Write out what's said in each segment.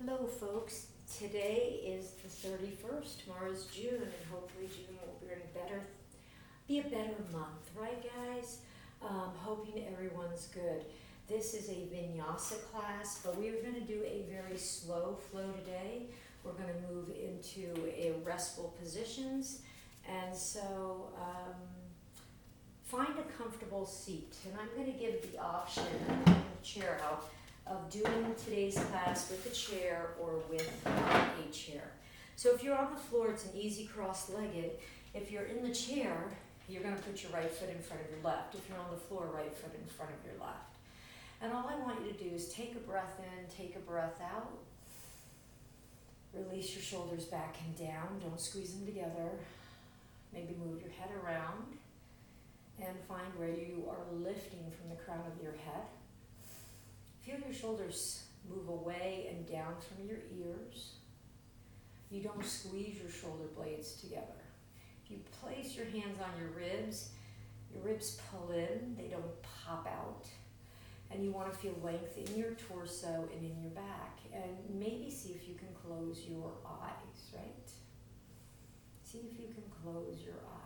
Hello folks, today is the 31st, tomorrow's June, and hopefully June will be a better month, right guys? Hoping everyone's good. This is a Vinyasa class, but we're going to do a very slow flow today. We're going to move into a restful positions, and so find a comfortable seat, and I'm going to give the option, I'm putting the chair out, of doing today's class with a chair or with a chair. So if you're on the floor, it's an easy cross-legged. If you're in the chair, you're going to put your right foot in front of your left. If you're on the floor, right foot in front of your left. And all I want you to do is take a breath in, take a breath out. Release your shoulders back and down. Don't squeeze them together. Maybe move your head around and find where you are lifting from the crown of your head. Feel your shoulders move away and down from your ears. You don't squeeze your shoulder blades together. If you place your hands on your ribs pull in, they don't pop out. And you want to feel length in your torso and in your back. And maybe see if you can close your eyes, right? See if you can close your eyes.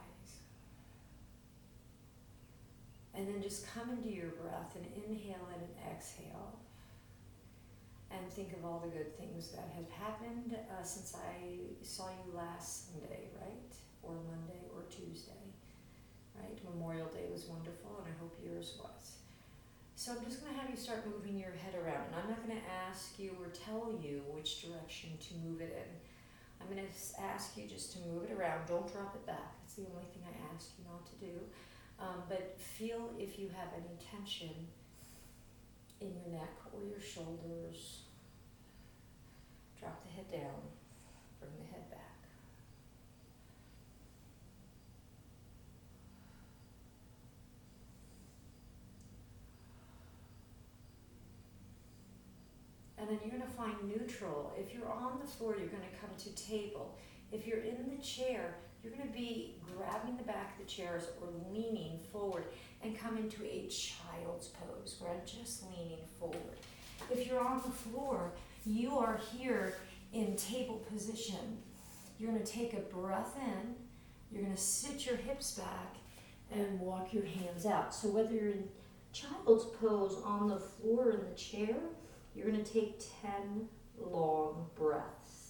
And then just come into your breath and inhale and exhale. And think of all the good things that have happened since I saw you last Sunday, right? Or Monday or Tuesday, right? Memorial Day was wonderful, and I hope yours was. So I'm just going to have you start moving your head around. And I'm not going to ask you or tell you which direction to move it in. I'm going to ask you just to move it around. Don't drop it back. That's the only thing I ask you not to do. But feel if you have any tension in your neck or your shoulders. Drop the head down, bring the head back. And then you're going to find neutral. If you're on the floor, you're going to come to table. If you're in the chair, you're going to be grabbing the back of the chairs or leaning forward and come into a child's pose where I'm just leaning forward. If you're on the floor, you are here in table position. You're going to take a breath in, you're going to sit your hips back and walk your hands out. So whether you're in child's pose on the floor or in the chair, you're going to take 10 long breaths.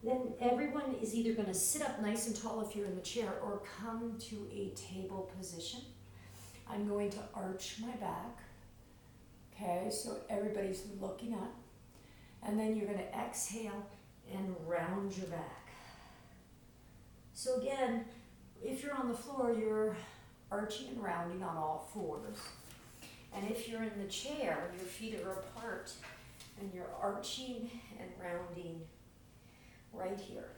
Then everyone is either going to sit up nice and tall if you're in the chair or come to a table position. I'm going to arch my back. Okay, so everybody's looking up. And then you're going to exhale and round your back. So again, if you're on the floor, you're arching and rounding on all fours. And if you're in the chair, your feet are apart and you're arching and rounding right here.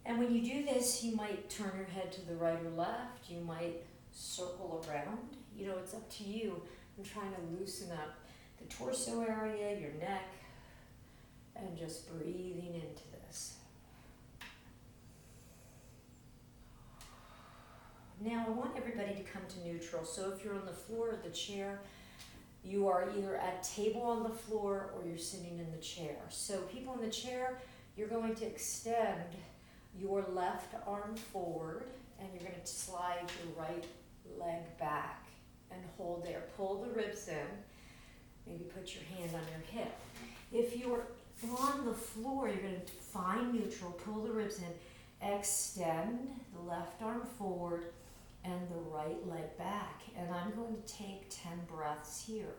And when you do this, you might turn your head to the right or left. You might circle around. You know, it's up to you. I'm trying to loosen up the torso area, your neck, and just breathing into this. Now, I want everybody to come to neutral. So if you're on the floor or the chair, you are either at table on the floor or you're sitting in the chair. So people in the chair, you're going to extend your left arm forward and you're going to slide your right leg back and hold there. Pull the ribs in. Maybe put your hand on your hip. If you're on the floor, you're going to find neutral, pull the ribs in, extend the left arm forward and the right leg back. And I'm going to take 10 breaths here.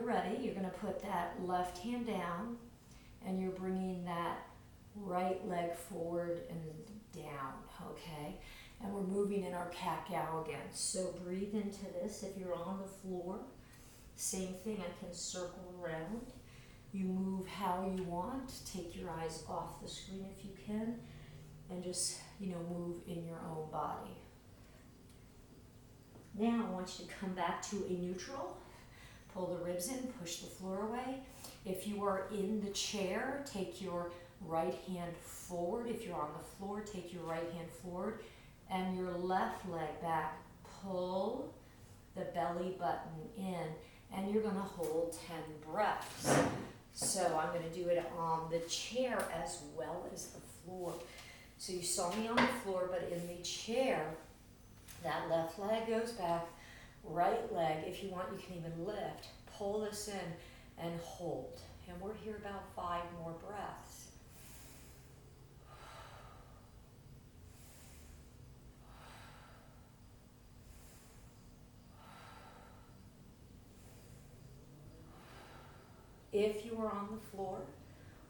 you're ready, you're going to put that left hand down and you're bringing that right leg forward and down, okay? And we're moving in our cat-cow again. So breathe into this. If you're on the floor, same thing, I can circle around. You move how you want. Take your eyes off the screen if you can, and just, move in your own body. Now I want you to come back to a neutral. Pull the ribs in, push the floor away. If you are in the chair, take your right hand forward. If you're on the floor, take your right hand forward and your left leg back. Pull the belly button in, and you're going to hold 10 breaths. So I'm going to do it on the chair as well as the floor. So you saw me on the floor, but in the chair, that left leg goes back, right leg, if you want, you can even lift. Pull this in and hold. And we're here about 5 more breaths. If you are on the floor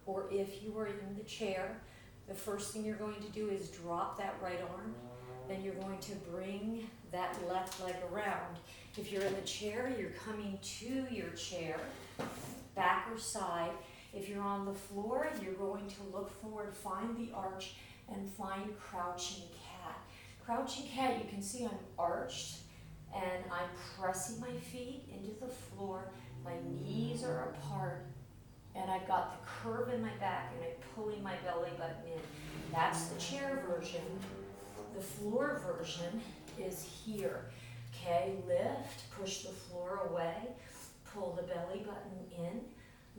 or if you are in the chair, the first thing you're going to do is drop that right arm. Then you're going to bring that left leg around. If you're in the chair, you're coming to your chair, back or side. If you're on the floor, you're going to look forward, find the arch, and find crouching cat. Crouching cat, you can see I'm arched, and I'm pressing my feet into the floor. My knees are apart, and I've got the curve in my back, and I'm pulling my belly button in. That's the chair version. The floor version is here. Okay, lift, push the floor away, pull the belly button in,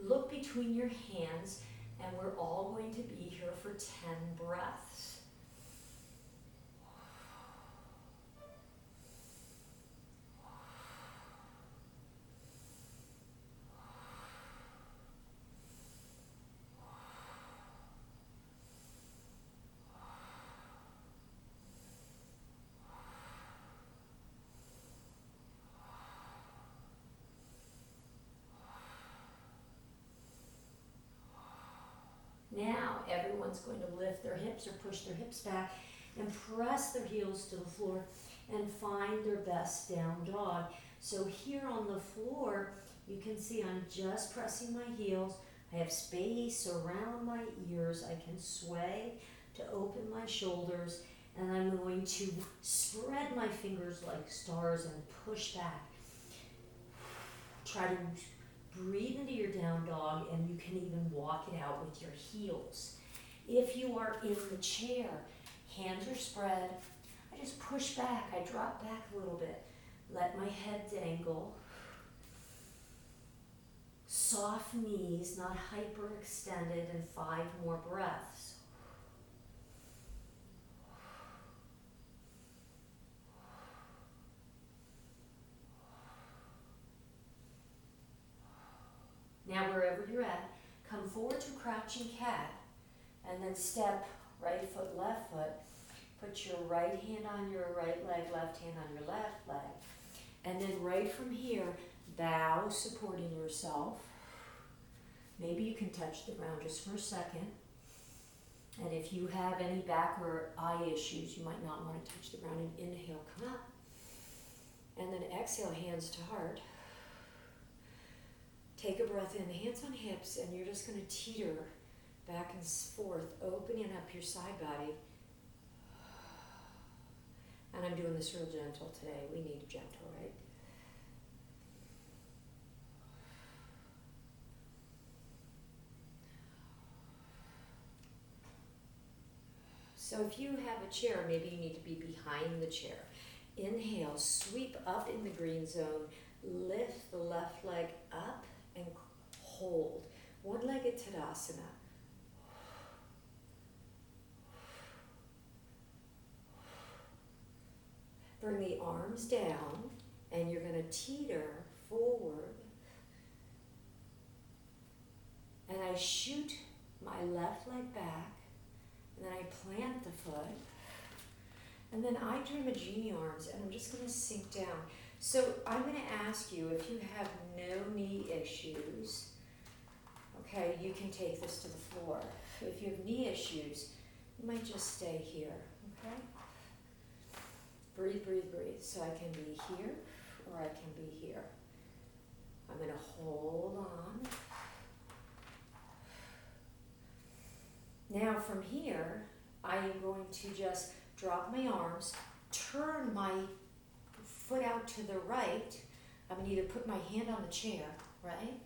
look between your hands, and we're all going to be here for 10 breaths. Now, everyone's going to lift their hips or push their hips back and press their heels to the floor and find their best down dog. So here on the floor, you can see I'm just pressing my heels. I have space around my ears. I can sway to open my shoulders, and I'm going to spread my fingers like stars and push back. Try to breathe into your down dog, and you can even walk it out with your heels. If you are in the chair, hands are spread. I just push back. I drop back a little bit. Let my head dangle. Soft knees, not hyperextended, and 5 more breaths. Now, wherever you're at, come forward to crouching cat, and then step right foot, left foot. Put your right hand on your right leg, left hand on your left leg. And then right from here, bow, supporting yourself. Maybe you can touch the ground just for a second. And if you have any back or eye issues, you might not want to touch the ground. And inhale, come up. And then exhale, hands to heart. Take a breath in, hands on hips, and you're just going to teeter back and forth, opening up your side body. And I'm doing this real gentle today. We need a gentle, right? So if you have a chair, maybe you need to be behind the chair. Inhale, sweep up in the green zone, lift the left leg up, and hold. One-legged Tadasana. Bring the arms down, and you're going to teeter forward. And I shoot my left leg back, and then I plant the foot. And then I turn my genie arms, and I'm just going to sink down. So I'm going to ask you, if you have no knee issues, okay, you can take this to the floor. If you have knee issues, you might just stay here, okay? Breathe, breathe, breathe. So I can be here or I can be here. I'm going to hold on. Now from here, I am going to just drop my arms, turn my foot out to the right. I'm going to either put my hand on the chair, right?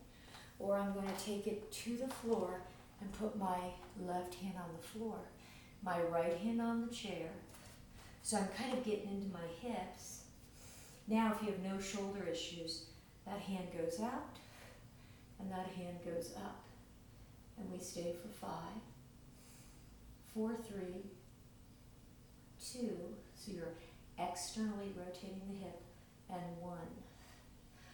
Or I'm going to take it to the floor and put my left hand on the floor. My right hand on the chair. So I'm kind of getting into my hips. Now if you have no shoulder issues, that hand goes out and that hand goes up. And we stay for 5, 4, 3, 2. So you're externally rotating the hip, and 1.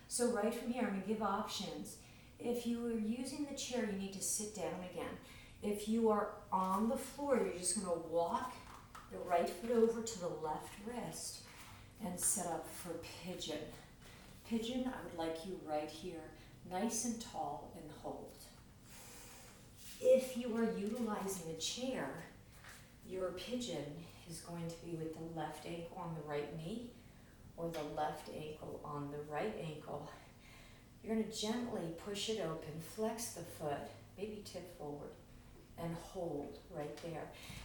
So right from here, I'm going to give options. If you are using the chair, you need to sit down again. If you are on the floor, you're just going to walk the right foot over to the left wrist and set up for pigeon. Pigeon, I would like you right here, nice and tall, and hold. If you are utilizing a chair, your pigeon is going to be with the left ankle on the right knee or the left ankle on the right ankle. You're going to gently push it open, flex the foot, maybe tip forward, and hold right there.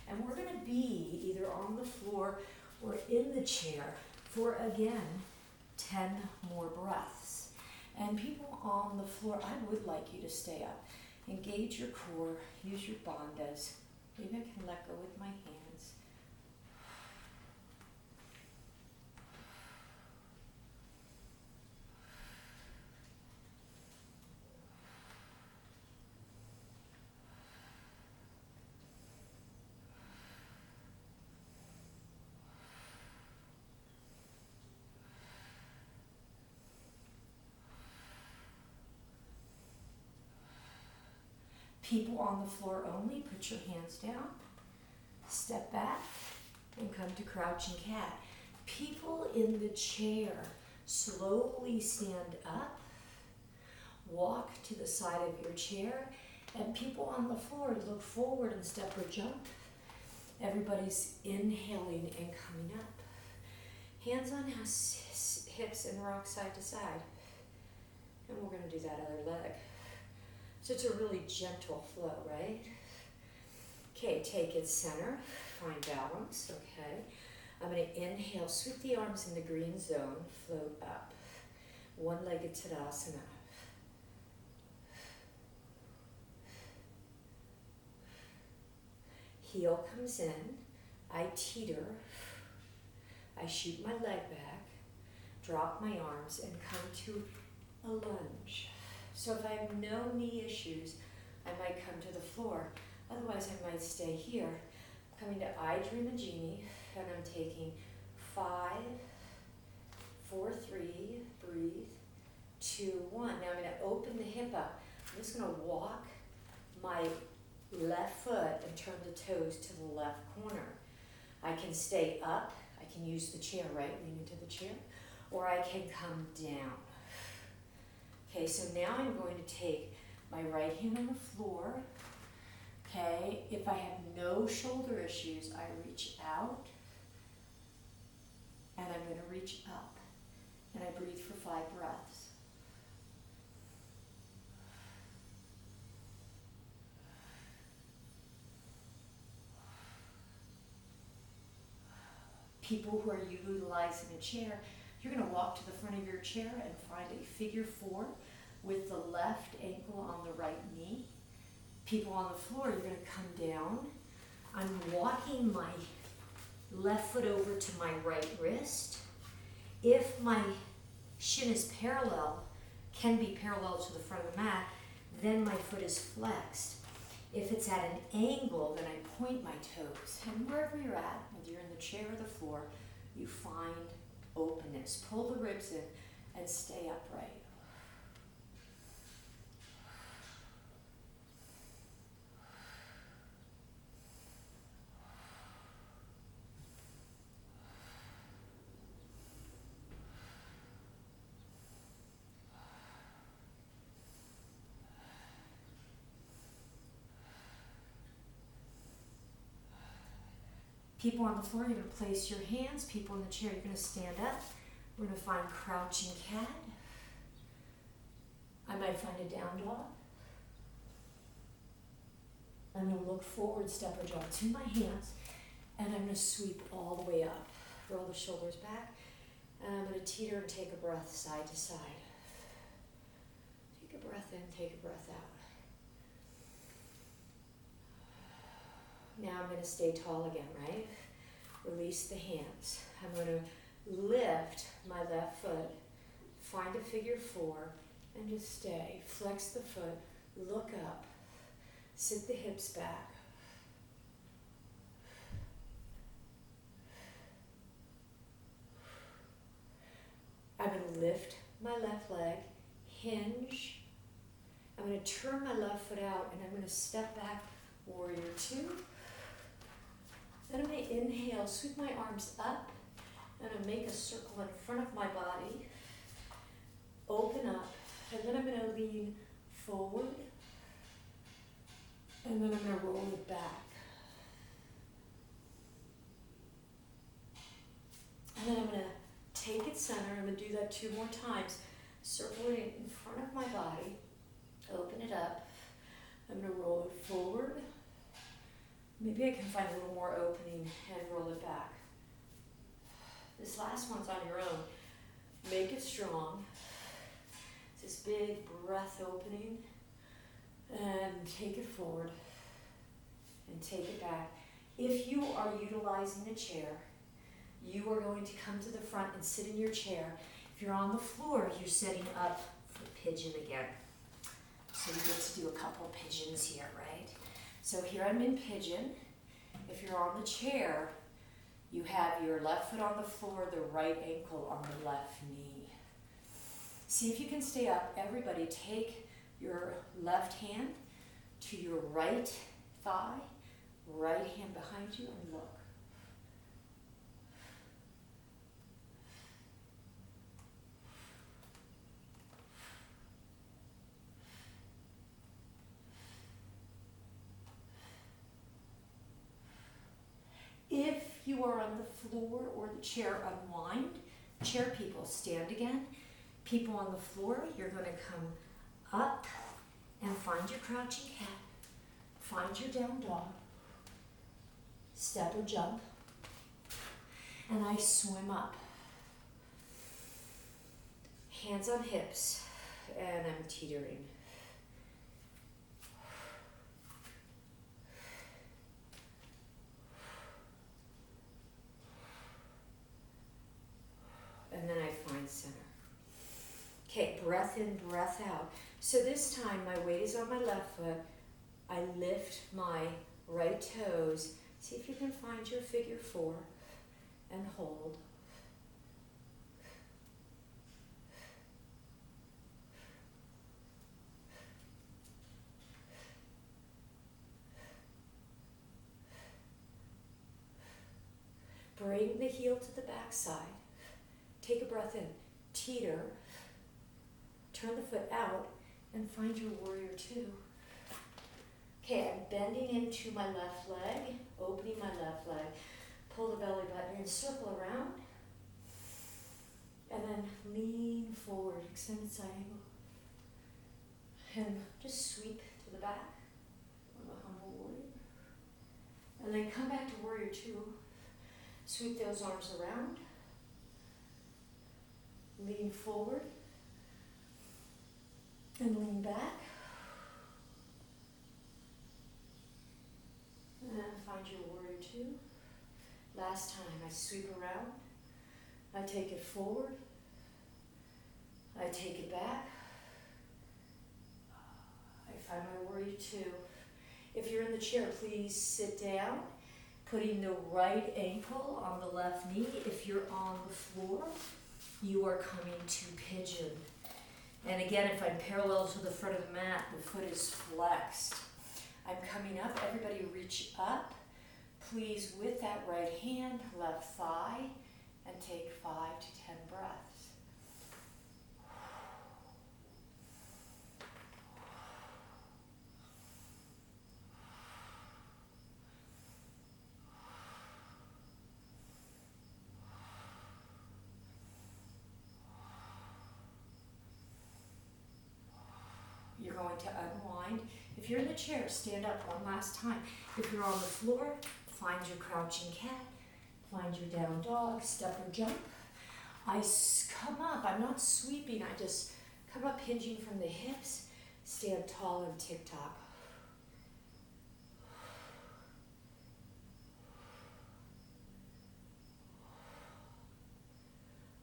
And we're going to be either on the floor or in the chair for, again, 10 more breaths. And people on the floor, I would like you to stay up. Engage your core, use your bandhas. Maybe I can let go with my hands. People on the floor only, put your hands down, step back, and come to crouching cat. People in the chair, slowly stand up, walk to the side of your chair, and people on the floor, look forward and step or jump. Everybody's inhaling and coming up. Hands on hips and rock side to side. And we're going to do that other leg. So it's a really gentle flow, right? Okay, take it center, find balance, okay. I'm going to inhale, sweep the arms in the green zone, float up. One-legged Tadasana. Heel comes in, I teeter, I shoot my leg back, drop my arms, and come to a lunge. So if I have no knee issues, I might come to the floor. Otherwise, I might stay here. I'm coming to I Dream a Genie, and I'm taking 5, 4, 3, breathe, 2, 1. Now I'm going to open the hip up. I'm just going to walk my left foot and turn the toes to the left corner. I can stay up. I can use the chair, right? Lean into the chair. Or I can come down. Okay, so now I'm going to take my right hand on the floor. Okay, if I have no shoulder issues, I reach out. And I'm going to reach up. And I breathe for 5 breaths. People who are utilizing a chair, you're going to walk to the front of your chair and find a figure 4 with the left ankle on the right knee. People on the floor, you're going to come down. I'm walking my left foot over to my right wrist. If my shin is parallel, can be parallel to the front of the mat, then my foot is flexed. If it's at an angle, then I point my toes. And wherever you're at, whether you're in the chair or the floor, you find openness. Pull the ribs in and stay upright. People on the floor, you're going to place your hands. People in the chair, you're going to stand up. We're going to find crouching cat. I might find a down dog. I'm going to look forward, step or jump to my hands, and I'm going to sweep all the way up. Roll the shoulders back, and I'm going to teeter and take a breath side to side. Take a breath in, take a breath out. Now I'm going to stay tall again, right? Release the hands. I'm going to lift my left foot, find a figure 4, and just stay. Flex the foot, look up, sit the hips back. I'm going to lift my left leg, hinge. I'm going to turn my left foot out, and I'm going to step back, warrior 2. Then I'm going to inhale, sweep my arms up. I'm going to make a circle in front of my body. Open up, and then I'm going to lean forward, and then I'm going to roll it back. And then I'm going to take it center. I'm going to do that 2 more times. Circle it in front of my body. Open it up. I'm going to roll it forward. Maybe I can find a little more opening and roll it back. This last one's on your own. Make it strong. It's this big breath opening. And take it forward. And take it back. If you are utilizing a chair, you are going to come to the front and sit in your chair. If you're on the floor, you're setting up for pigeon again. So you get to do a couple of pigeons here, right? So here I'm in pigeon. If you're on the chair, you have your left foot on the floor, the right ankle on the left knee. See if you can stay up. Everybody take your left hand to your right thigh, right hand behind you, and look. If you are on the floor or the chair, unwind. Chair people, stand again. People on the floor, you're going to come up and find your crouching cat. Find your down dog. Step or jump. And I swim up. Hands on hips. And I'm teetering. And then I find center. Okay, breath in, breath out. So this time my weight is on my left foot. I lift my right toes. See if you can find your figure 4 and hold. Bring the heel to the back side. Take a breath in. Teeter. Turn the foot out and find your warrior 2. Okay, I'm bending into my left leg, opening my left leg. Pull the belly button and circle around. And then lean forward, extended side angle. And just sweep to the back of a humble warrior. And then come back to warrior 2. Sweep those arms around. Lean forward. And lean back. And find your warrior 2. Last time, I sweep around. I take it forward. I take it back. I find my warrior 2. If you're in the chair, please sit down, putting the right ankle on the left knee. If you're on the floor, you are coming to pigeon. And again, if I'm parallel to the front of the mat, the foot is flexed. I'm coming up. Everybody reach up. Please, with that right hand, left thigh, and take 5 to 10 breaths. going to unwind. If you're in the chair, stand up one last time. If you're on the floor, find your crouching cat, find your down dog, step or jump. I come up, I'm not sweeping, I just come up hinging from the hips, stand tall and tick-tock.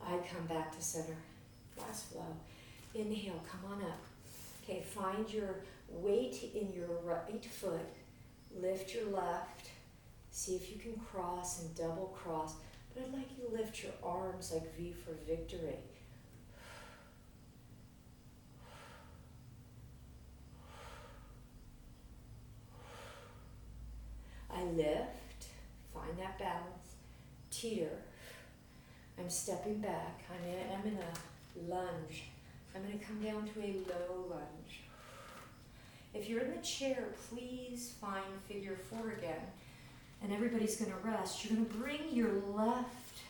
I come back to center, last flow. Inhale, come on up. Okay, find your weight in your right foot, lift your left, see if you can cross and double cross, but I'd like you to lift your arms like V for victory. I lift, find that balance, teeter. I'm stepping back, I'm in a lunge. I'm going to come down to a low lunge. If you're in the chair, please find figure 4 again. And everybody's going to rest. You're going to bring your left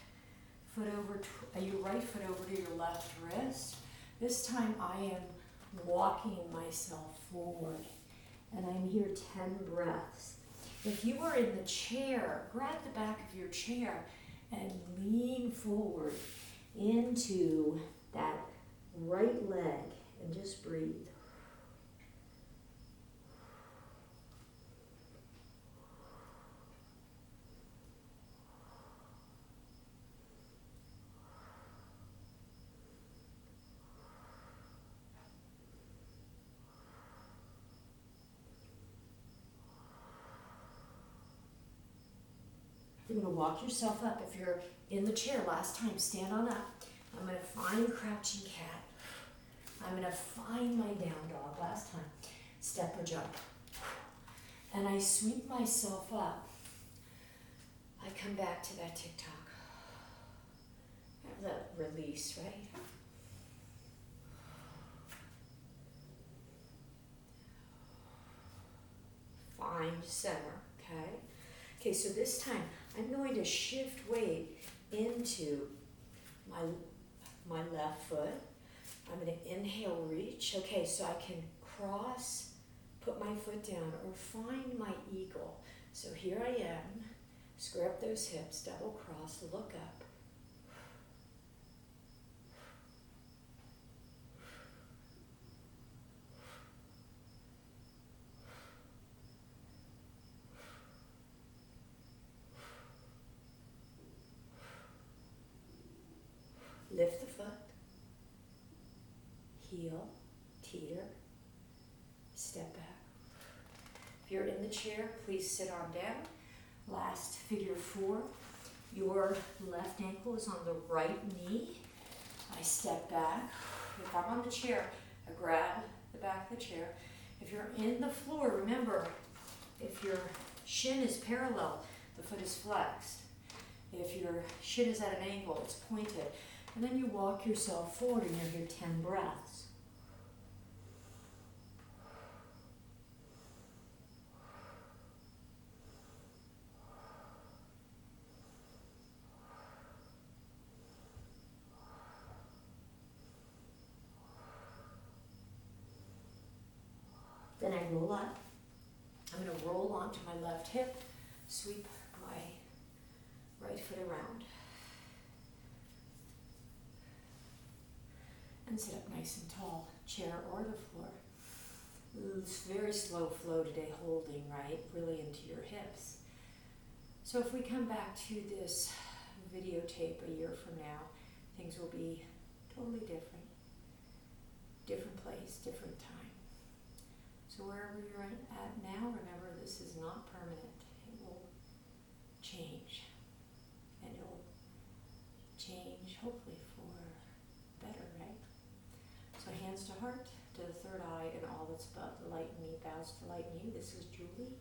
foot over, your right foot over to your left wrist. This time I am walking myself forward. And I'm here 10 breaths. If you are in the chair, grab the back of your chair and lean forward into that right leg and just breathe. You're going to walk yourself up. If you're in the chair, last time, stand on up. I'm going to find crouching cat. I'm going to find my down dog, last time. Step or jump. And I sweep myself up. I come back to that tick-tock. Have that release, right? Find center, okay? Okay, so this time I'm going to shift weight into my left foot. I'm going to inhale, reach. Okay, so I can cross, put my foot down, or find my eagle. So here I am. Square up those hips, double cross, look up. Lift the foot, heel, teeter, step back. If you're in the chair, please sit on down. Last figure 4, your left ankle is on the right knee. I step back. If I'm on the chair, I grab the back of the chair. If you're in the floor, remember, if your shin is parallel, the foot is flexed. If your shin is at an angle, it's pointed. And then you walk yourself forward and you're here 10 breaths. Then I roll up. I'm going to roll onto my left hip, sweep my right foot around. And sit up nice and tall, chair or the floor. It's very slow flow today, holding, right, really into your hips. So if we come back to this videotape a year from now, things will be totally different. Different place, different time. So wherever you're at now, remember this is not permanent. It will change. And it'll change, hopefully, for better, right? So hands to heart, to the third eye, and all that's above. The light in me bows to light in you. This is Julie.